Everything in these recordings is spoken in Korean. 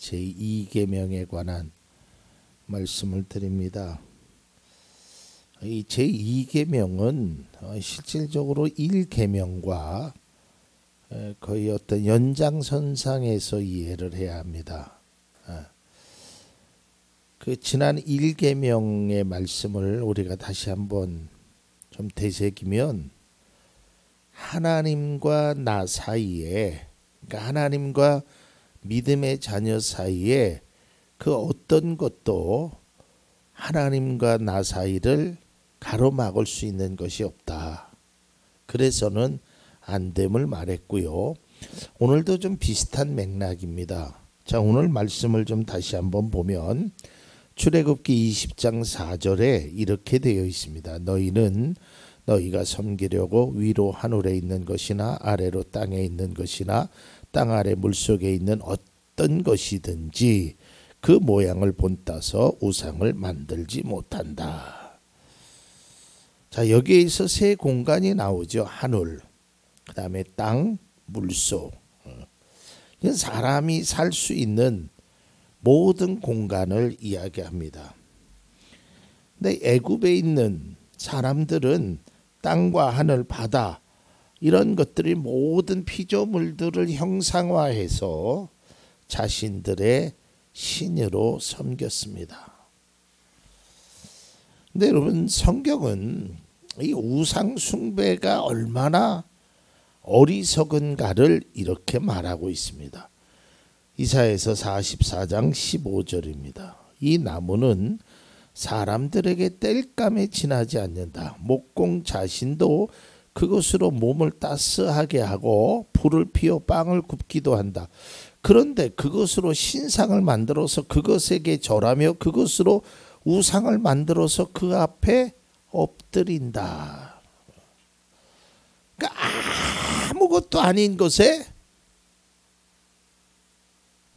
제2계명에 관한 말씀을 드립니다. 이 제2계명은 실질적으로 1계명과 거의 어떤 연장선상에서 이해를 해야 합니다. 그 지난 1계명의 말씀을 우리가 다시 한번 좀 되새기면 하나님과 나 사이에, 그러니까 하나님과 믿음의 자녀 사이에 그 어떤 것도 하나님과 나 사이를 가로막을 수 있는 것이 없다. 그래서는 안 됨을 말했고요. 오늘도 좀 비슷한 맥락입니다. 자, 오늘 말씀을 좀 다시 한번 보면 출애굽기 20장 4절에 이렇게 되어 있습니다. 너희는 너희가 섬기려고 위로 하늘에 있는 것이나 아래로 땅에 있는 것이나 땅 아래 물속에 있는 어떤 것이든지 그 모양을 본따서 우상을 만들지 못한다. 자, 여기에서 세 공간이 나오죠. 하늘, 그 다음에 땅, 물속. 이건 사람이 살 수 있는 모든 공간을 이야기합니다. 근데 애굽에 있는 사람들은 땅과 하늘, 바다 이런 것들이 모든 피조물들을 형상화해서 자신들의 신으로 섬겼습니다. 근데 여러분, 성경은 이 우상 숭배가 얼마나 어리석은가를 이렇게 말하고 있습니다. 이사야서 44장 15절입니다. 이 나무는 사람들에게 땔감에 지나지 않는다. 목공 자신도 그것으로 몸을 따스하게 하고 불을 피워 빵을 굽기도 한다. 그런데 그것으로 신상을 만들어서 그것에게 절하며 그것으로 우상을 만들어서 그 앞에 엎드린다. 그러니까 아무것도 아닌 것에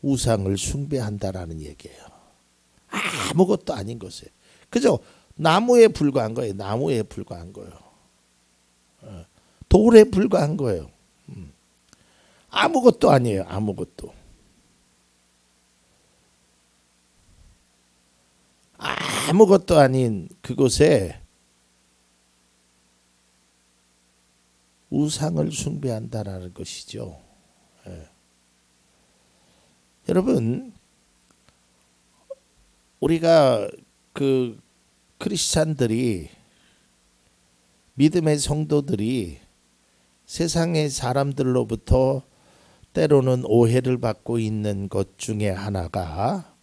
우상을 숭배한다라는 얘기예요. 아무것도 아닌 것에. 그죠? 나무에 불과한 거예요. 나무에 불과한 거예요. 돌에 불과한 거예요. 아무것도 아니에요. 아무것도. 아무것도 아닌 그곳에 우상을 숭배한다라는 것이죠. 여러분, 우리가 그 크리스찬들이, 믿음의 성도들이 세상의 사람들로부터 때로는 오해를 받고 있는 것 중에 하나가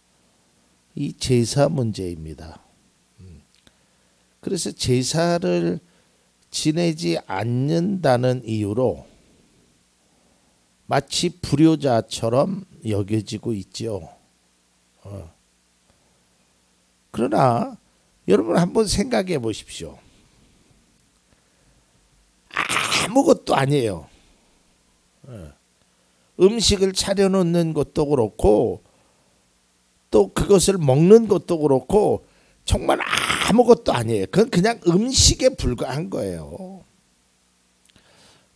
이 제사 문제입니다. 그래서 제사를 지내지 않는다는 이유로 마치 불효자처럼 여겨지고 있죠. 그러나 여러분 한번 생각해 보십시오. 아무것도 아니에요. 음식을 차려놓는 것도 그렇고 또 그것을 먹는 것도 그렇고 정말 아무것도 아니에요. 그건 그냥 음식에 불과한 거예요.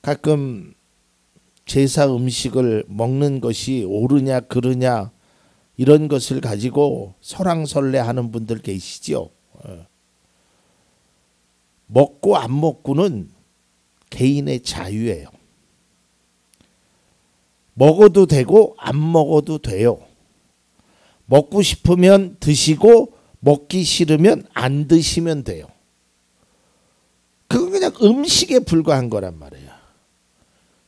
가끔 제사 음식을 먹는 것이 옳으냐 그르냐 이런 것을 가지고 설왕설래하는 분들 계시죠. 먹고 안 먹고는 개인의 자유예요. 먹어도 되고 안 먹어도 돼요. 먹고 싶으면 드시고 먹기 싫으면 안 드시면 돼요. 그건 그냥 음식에 불과한 거란 말이에요.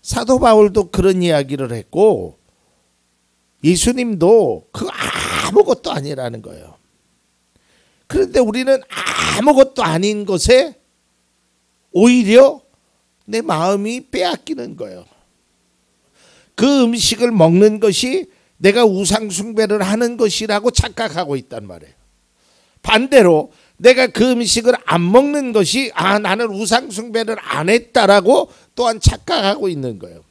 사도 바울도 그런 이야기를 했고 예수님도 그거 아무것도 아니라는 거예요. 그런데 우리는 아무것도 아닌 것에 오히려 내 마음이 빼앗기는 거예요. 그 음식을 먹는 것이 내가 우상 숭배를 하는 것이라고 착각하고 있단 말이에요. 반대로 내가 그 음식을 안 먹는 것이 나는 우상 숭배를 안 했다라고 또한 착각하고 있는 거예요.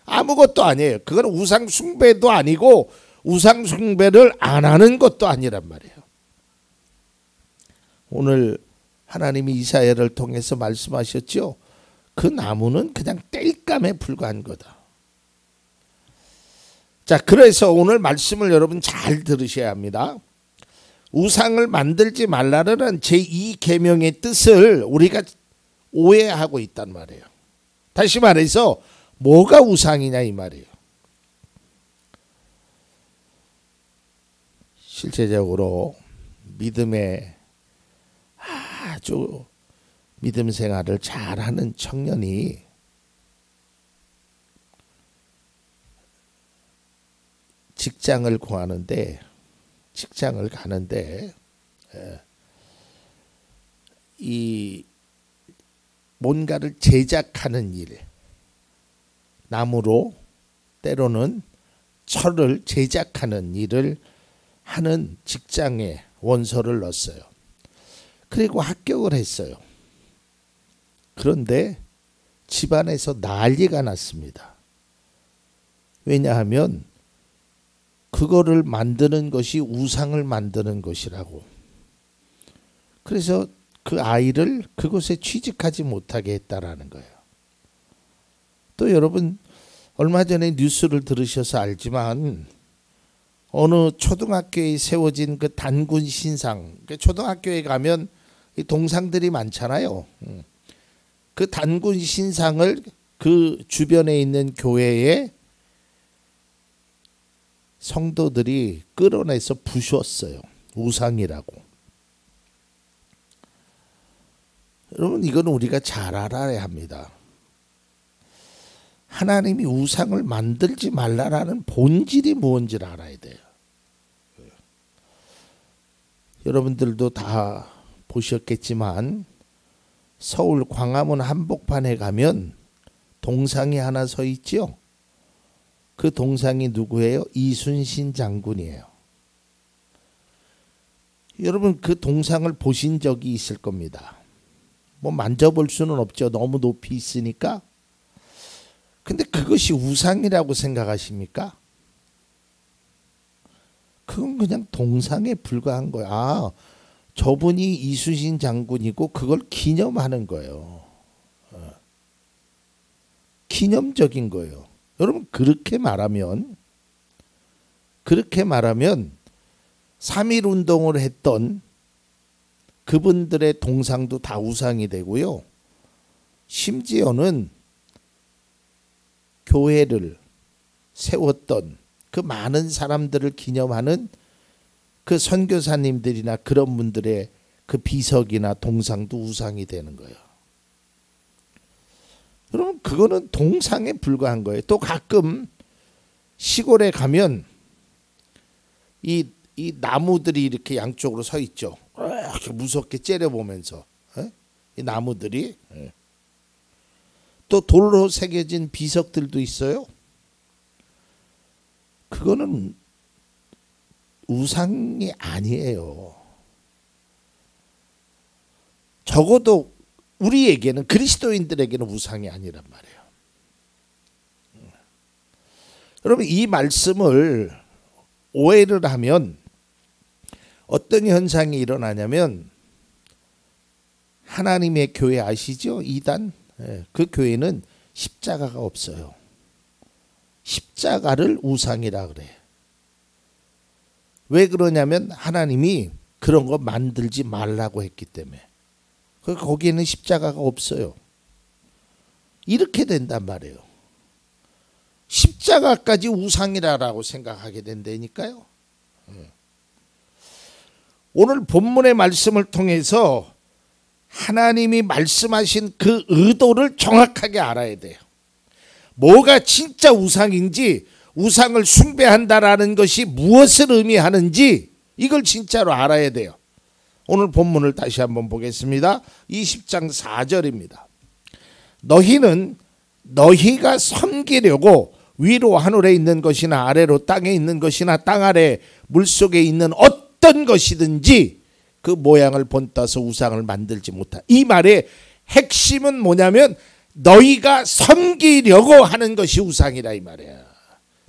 아무것도 아니에요. 그건 우상 숭배도 아니고 우상 숭배를 안 하는 것도 아니란 말이에요. 오늘 하나님이 이사야를 통해서 말씀하셨죠. 그 나무는 그냥 땔감에 불과한 거다. 자, 그래서 오늘 말씀을 여러분 잘 들으셔야 합니다. 우상을 만들지 말라는 제2계명의 뜻을 우리가 오해하고 있단 말이에요. 다시 말해서 뭐가 우상이냐 이 말이에요. 실제적으로 믿음의 아주 믿음 생활을 잘하는 청년이 직장을 가는데 이 뭔가를 제작하는 일, 나무로 때로는 철을 제작하는 일을 하는 직장에 원서를 넣었어요. 그리고 합격을 했어요. 그런데 집안에서 난리가 났습니다. 왜냐하면 그거를 만드는 것이 우상을 만드는 것이라고. 그래서 그 아이를 그곳에 취직하지 못하게 했다라는 거예요. 또 여러분 얼마 전에 뉴스를 들으셔서 알지만 어느 초등학교에 세워진 그 단군 신상, 초등학교에 가면 이 동상들이 많잖아요. 그 단군 신상을 그 주변에 있는 교회에 성도들이 끌어내서 부셨어요. 우상이라고. 여러분 이건 우리가 잘 알아야 합니다. 하나님이 우상을 만들지 말라라는 본질이 뭔지를 알아야 돼요. 여러분들도 다 보셨겠지만 서울 광화문 한복판에 가면 동상이 하나 서 있죠. 그 동상이 누구예요? 이순신 장군이에요. 여러분 그 동상을 보신 적이 있을 겁니다. 뭐 만져볼 수는 없죠. 너무 높이 있으니까. 근데 그것이 우상이라고 생각하십니까? 그건 그냥 동상에 불과한 거야. 아, 저분이 이순신 장군이고 그걸 기념하는 거예요. 기념적인 거예요. 여러분 그렇게 말하면 3.1 운동을 했던 그분들의 동상도 다 우상이 되고요. 심지어는 교회를 세웠던 그 많은 사람들을 기념하는 그 선교사님들이나 그런 분들의 그 비석이나 동상도 우상이 되는 거예요. 여러분 그거는 동상에 불과한 거예요. 또 가끔 시골에 가면 이 나무들이 이렇게 양쪽으로 서 있죠. 이렇게 무섭게 째려보면서 이 나무들이 또 돌로 새겨진 비석들도 있어요. 그거는 우상이 아니에요. 적어도 우리에게는 그리스도인들에게는 우상이 아니란 말이에요. 여러분 이 말씀을 오해를 하면 어떤 현상이 일어나냐면 하나님의 교회 아시죠? 이단? 그 교회는 십자가가 없어요. 십자가를 우상이라 그래. 왜 그러냐면 하나님이 그런 거 만들지 말라고 했기 때문에. 거기에는 십자가가 없어요. 이렇게 된단 말이에요. 십자가까지 우상이라고 생각하게 된다니까요. 오늘 본문의 말씀을 통해서 하나님이 말씀하신 그 의도를 정확하게 알아야 돼요. 뭐가 진짜 우상인지, 우상을 숭배한다라는 것이 무엇을 의미하는지 이걸 진짜로 알아야 돼요. 오늘 본문을 다시 한번 보겠습니다. 20장 4절입니다. 너희는 너희가 섬기려고 위로 하늘에 있는 것이나 아래로 땅에 있는 것이나 땅 아래 물속에 있는 어떤 것이든지 그 모양을 본따서 우상을 만들지 못하. 이 말의 핵심은 뭐냐면 너희가 섬기려고 하는 것이 우상이라 이 말이야.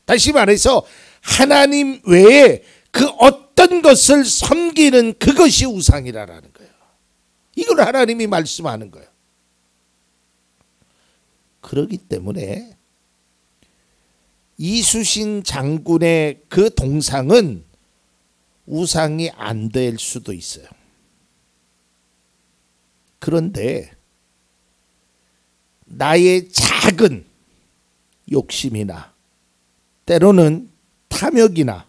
다시 말해서 하나님 외에 그 어떤 것을 섬기는 그것이 우상이라는 거예요. 이걸 하나님이 말씀하는 거예요. 그렇기 때문에 이수신 장군의 그 동상은 우상이 안 될 수도 있어요. 그런데 나의 작은 욕심이나 때로는 탐욕이나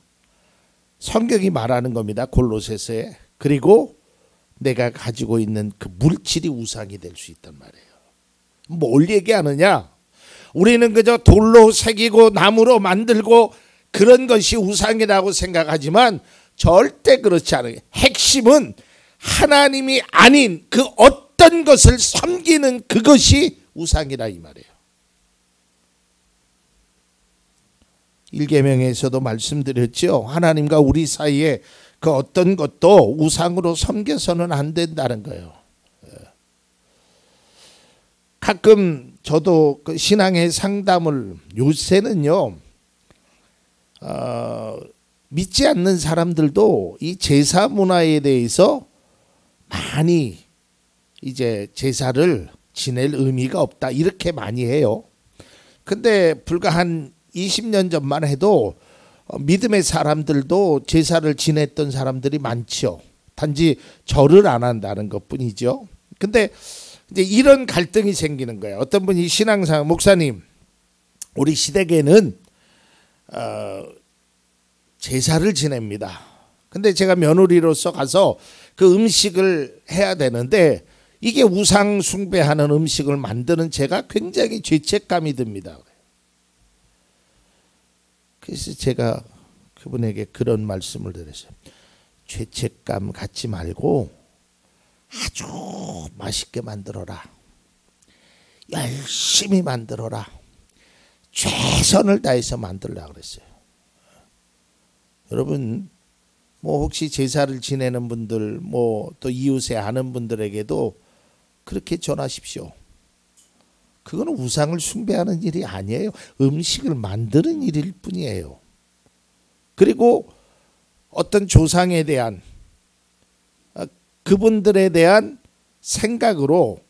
성경이 말하는 겁니다. 골로새서에. 그리고 내가 가지고 있는 그 물질이 우상이 될 수 있단 말이에요. 뭘 얘기하느냐? 우리는 그저 돌로 새기고 나무로 만들고 그런 것이 우상이라고 생각하지만 절대 그렇지 않아요. 핵심은 하나님이 아닌 그 어떤 것을 섬기는 그것이 우상이라 이 말이에요. 1계명에서도 말씀드렸죠. 하나님과 우리 사이에 그 어떤 것도 우상으로 섬겨서는 안 된다는 거예요. 가끔 저도 그 신앙의 상담을 요새는요, 믿지 않는 사람들도 이 제사 문화에 대해서 많이 이제 제사를 지낼 의미가 없다 이렇게 많이 해요. 근데 불과 한 20년 전만 해도 믿음의 사람들도 제사를 지냈던 사람들이 많죠. 단지 절을 안 한다는 것뿐이죠. 근데 이제 이런 갈등이 생기는 거예요. 어떤 분이 신앙상 목사님, 우리 시댁에는 제사를 지냅니다. 근데 제가 며느리로서 가서 그 음식을 해야 되는데 이게 우상 숭배하는 음식을 만드는 제가 굉장히 죄책감이 듭니다. 그래서 제가 그분에게 그런 말씀을 드렸어요. 죄책감 갖지 말고 아주 맛있게 만들어라. 열심히 만들어라. 최선을 다해서 만들려고 그랬어요. 여러분, 뭐 혹시 제사를 지내는 분들, 뭐 또 이웃에 아는 분들에게도 그렇게 전하십시오. 그거는 우상을 숭배하는 일이 아니에요. 음식을 만드는 일일 뿐이에요. 그리고 어떤 조상에 대한 그분들에 대한 생각으로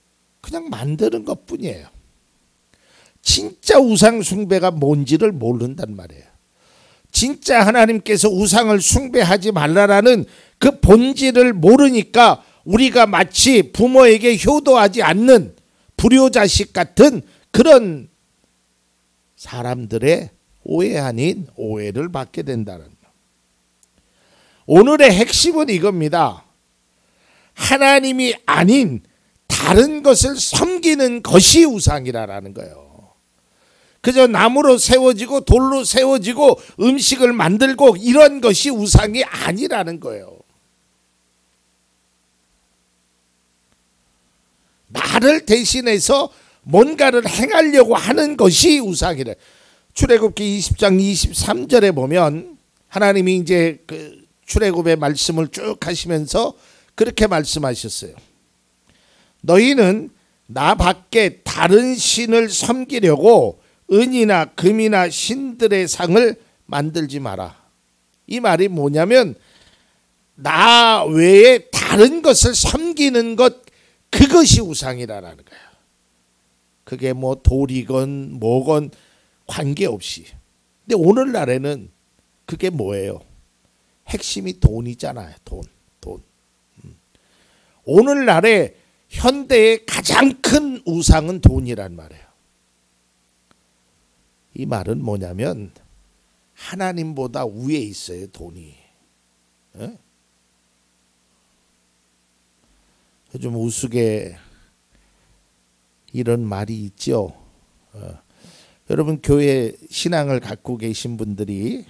그냥 만드는 것뿐이에요. 진짜 우상 숭배가 뭔지를 모른단 말이에요. 진짜 하나님께서 우상을 숭배하지 말라라는 그 본질을 모르니까 우리가 마치 부모에게 효도하지 않는 불효자식 같은 그런 사람들의 오해 아닌 오해를 받게 된다는 것. 오늘의 핵심은 이겁니다. 하나님이 아닌 다른 것을 섬기는 것이 우상이라는 거예요. 그저 나무로 세워지고 돌로 세워지고 음식을 만들고 이런 것이 우상이 아니라는 거예요. 나를 대신해서 뭔가를 행하려고 하는 것이 우상이래. 출애굽기 20장 23절에 보면 하나님이 이제 그 출애굽의 말씀을 쭉 하시면서 그렇게 말씀하셨어요. 너희는 나 밖에 다른 신을 섬기려고 은이나 금이나 신들의 상을 만들지 마라. 이 말이 뭐냐면 나 외에 다른 것을 섬기는 것, 그것이 우상이라는 거야. 그게 뭐 돌이건 뭐건 관계없이. 근데 오늘날에는 그게 뭐예요? 핵심이 돈이잖아요. 돈. 오늘날에 현대의 가장 큰 우상은 돈이란 말이에요. 이 말은 뭐냐면 하나님보다 위에 있어요. 돈이. 에? 요즘 우스개 이런 말이 있죠. 여러분 교회 신앙을 갖고 계신 분들이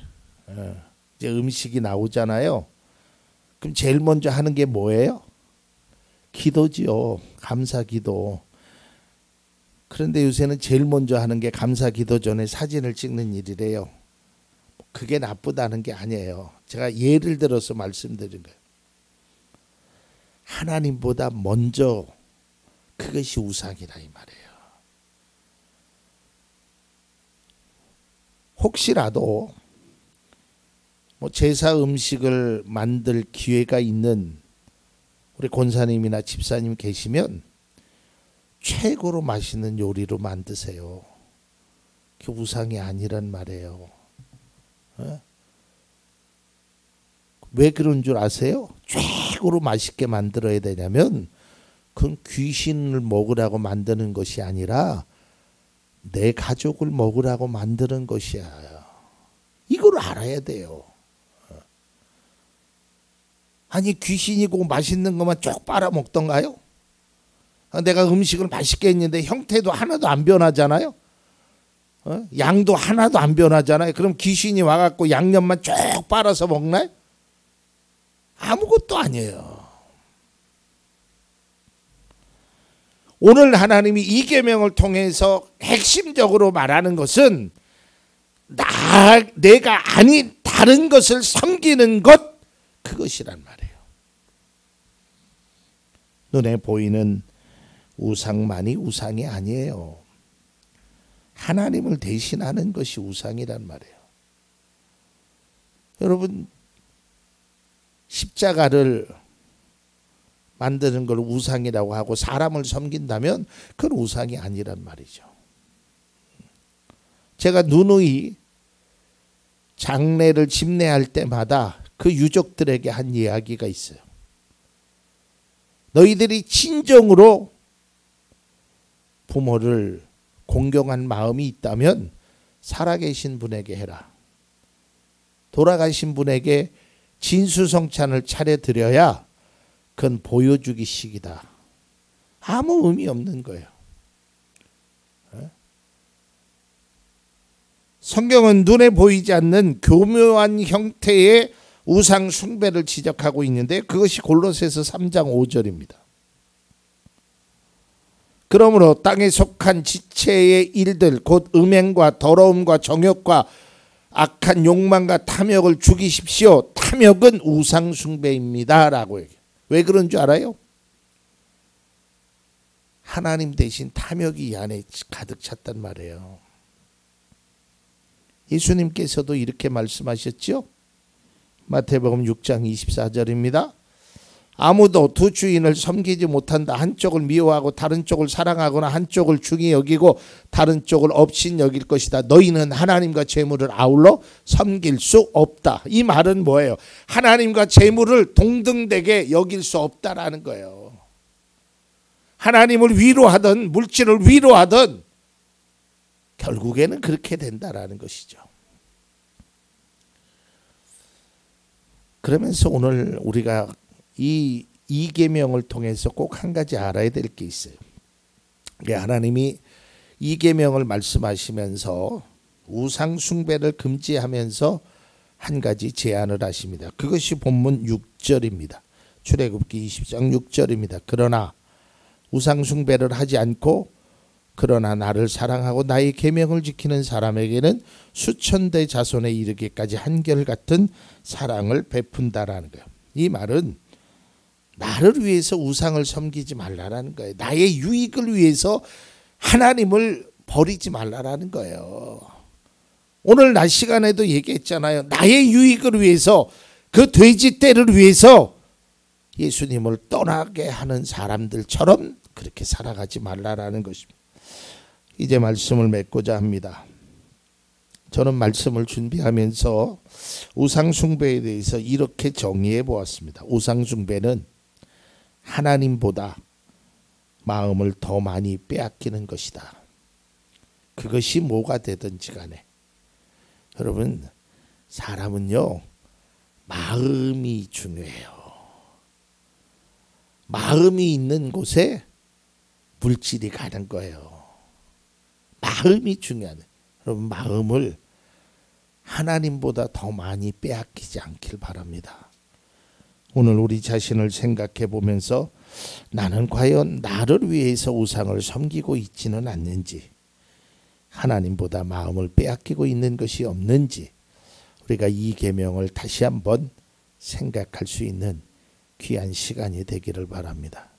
이제 음식이 나오잖아요. 그럼 제일 먼저 하는 게 뭐예요? 기도지요. 감사기도. 그런데 요새는 제일 먼저 하는 게 감사기도 전에 사진을 찍는 일이래요. 그게 나쁘다는 게 아니에요. 제가 예를 들어서 말씀드린 거예요. 하나님보다 먼저 그것이 우상이라 이 말이에요. 혹시라도 뭐 제사 음식을 만들 기회가 있는 우리 권사님이나 집사님 계시면 최고로 맛있는 요리로 만드세요. 그 우상이 아니란 말이에요. 왜 그런 줄 아세요? 최고로 맛있게 만들어야 되냐면 그건 귀신을 먹으라고 만드는 것이 아니라 내 가족을 먹으라고 만드는 것이야. 이걸 알아야 돼요. 아니 귀신이고 맛있는 것만 쭉 빨아먹던가요? 내가 음식을 맛있게 했는데 형태도 하나도 안 변하잖아요. 양도 하나도 안 변하잖아요. 그럼 귀신이 와갖고 양념만 쭉 빨아서 먹나요? 아무것도 아니에요. 오늘 하나님이 이 계명을 통해서 핵심적으로 말하는 것은 내가 아닌 다른 것을 섬기는 것, 그것이란 말이에요. 눈에 보이는 우상만이 우상이 아니에요. 하나님을 대신하는 것이 우상이란 말이에요. 여러분, 십자가를 만드는 걸 우상이라고 하고 사람을 섬긴다면 그건 우상이 아니란 말이죠. 제가 누누이 장례를 집례할 때마다 그 유족들에게 한 이야기가 있어요. 너희들이 진정으로 부모를 공경한 마음이 있다면 살아계신 분에게 해라. 돌아가신 분에게 진수성찬을 차려드려야 그건 보여주기식이다. 아무 의미 없는 거예요. 성경은 눈에 보이지 않는 교묘한 형태의 우상 숭배를 지적하고 있는데 그것이 골로새서 3장 5절입니다. 그러므로 땅에 속한 지체의 일들 곧 음행과 더러움과 정욕과 악한 욕망과 탐욕을 죽이십시오. 탐욕은 우상 숭배입니다. 라고 얘기해요. 왜 그런 줄 알아요? 하나님 대신 탐욕이 이 안에 가득 찼단 말이에요. 예수님께서도 이렇게 말씀하셨죠? 마태복음 6장 24절입니다. 아무도 두 주인을 섬기지 못한다. 한쪽을 미워하고 다른 쪽을 사랑하거나 한쪽을 중히 여기고 다른 쪽을 업신 여길 것이다. 너희는 하나님과 재물을 아울러 섬길 수 없다. 이 말은 뭐예요? 하나님과 재물을 동등되게 여길 수 없다라는 거예요. 하나님을 위로하든 물질을 위로하든 결국에는 그렇게 된다라는 것이죠. 그러면서 오늘 우리가 이 계명을 통해서 꼭 한 가지 알아야 될 게 있어요. 하나님이 이 계명을 말씀하시면서 우상 숭배를 금지하면서 한 가지 제안을 하십니다. 그것이 본문 6절입니다. 출애굽기 20장 6절입니다. 그러나 우상 숭배를 하지 않고 그러나 나를 사랑하고 나의 계명을 지키는 사람에게는 수천대 자손에 이르기까지 한결같은 사랑을 베푼다라는 거예요. 이 말은 나를 위해서 우상을 섬기지 말라라는 거예요. 나의 유익을 위해서 하나님을 버리지 말라라는 거예요. 오늘 낮 시간에도 얘기했잖아요. 나의 유익을 위해서 그 돼지떼를 위해서 예수님을 떠나게 하는 사람들처럼 그렇게 살아가지 말라라는 것입니다. 이제 말씀을 맺고자 합니다. 저는 말씀을 준비하면서 우상숭배에 대해서 이렇게 정의해 보았습니다. 우상숭배는 하나님보다 마음을 더 많이 빼앗기는 것이다. 그것이 뭐가 되든지 간에. 여러분, 사람은요, 마음이 중요해요. 마음이 있는 곳에 물질이 가는 거예요. 마음이 중요하네. 여러분, 마음을 하나님보다 더 많이 빼앗기지 않길 바랍니다. 오늘 우리 자신을 생각해 보면서 나는 과연 나를 위해서 우상을 섬기고 있지는 않는지, 하나님보다 마음을 빼앗기고 있는 것이 없는지 우리가 이 계명을 다시 한번 생각할 수 있는 귀한 시간이 되기를 바랍니다.